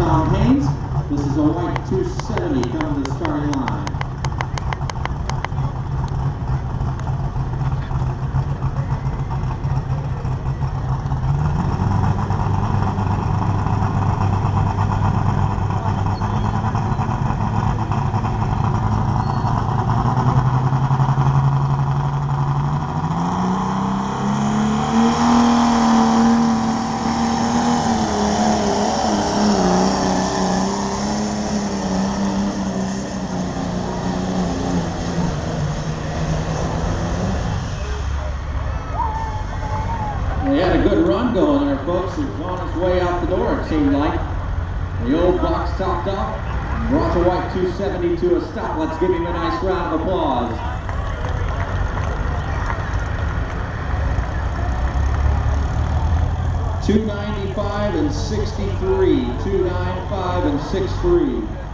Tom Haynes. This is a white 270 coming to the starting line. He had a good run going there, folks. He was on his way out the door, it seemed like. The old box topped off, brought the white 270 to a stop. Let's give him a nice round of applause. $295 and $63, $295 and $63.